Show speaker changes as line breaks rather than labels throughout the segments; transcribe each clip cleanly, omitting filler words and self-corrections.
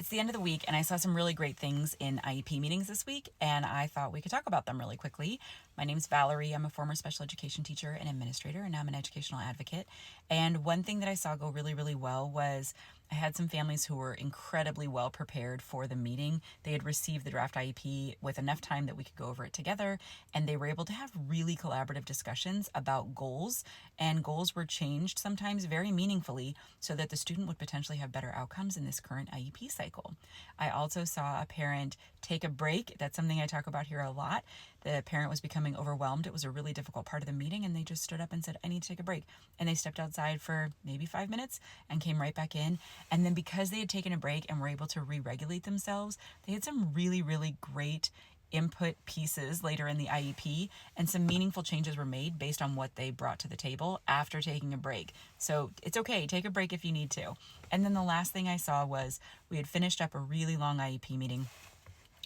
It's the end of the week, and I saw some really great things in IEP meetings this week, and I thought we could talk about them really quickly. My name's Valerie. I'm a former special education teacher and administrator, and I'm an educational advocate. And one thing that I saw go really, really well was I had some families who were incredibly well prepared for the meeting. They had received the draft IEP with enough time that we could go over it together, and they were able to have really collaborative discussions about goals, and goals were changed sometimes very meaningfully so that the student would potentially have better outcomes in this current IEP cycle. I also saw a parent take a break. That's something I talk about here a lot. The parent was becoming overwhelmed. It was a really difficult part of the meeting, and they just stood up and said, I need to take a break. And they stepped outside for maybe 5 minutes and came right back in. And then because they had taken a break and were able to re-regulate themselves, they had some really, really great input pieces later in the IEP, and some meaningful changes were made based on what they brought to the table after taking a break. So it's okay, take a break if you need to. And then the last thing I saw was we had finished up a really long IEP meeting.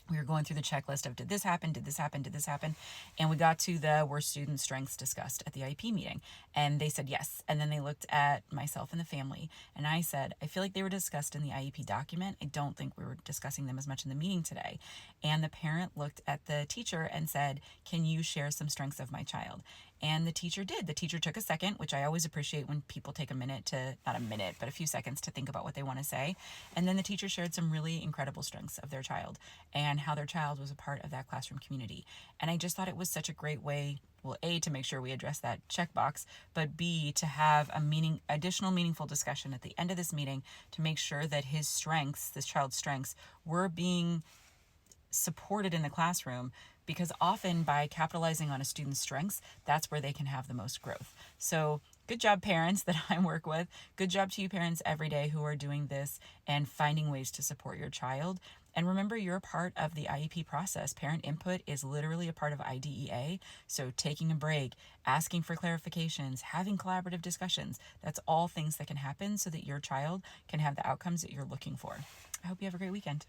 We were going through the checklist of did this happen, did this happen, did this happen? And we got to the were student strengths discussed at the IEP meeting? And they said yes. And then they looked at myself and the family. And I said, I feel like they were discussed in the IEP document. I don't think we were discussing them as much in the meeting today. And the parent looked at the teacher and said, can you share some strengths of my child? And the teacher did. The teacher took a second, which I always appreciate when people take a minute to, not a minute, but a few seconds to think about what they want to say. And then the teacher shared some really incredible strengths of their child and how their child was a part of that classroom community. And I just thought it was such a great way, well, A, to make sure we address that checkbox, but B, to have a additional meaningful discussion at the end of this meeting to make sure that his strengths, this child's strengths, were being supported in the classroom, because often by capitalizing on a student's strengths, that's where they can have the most growth. So good job, parents that I work with. Good job to you parents every day who are doing this and finding ways to support your child. And remember, you're a part of the IEP process. Parent input is literally a part of IDEA. So taking a break, asking for clarifications, having collaborative discussions, that's all things that can happen so that your child can have the outcomes that you're looking for. I hope you have a great weekend.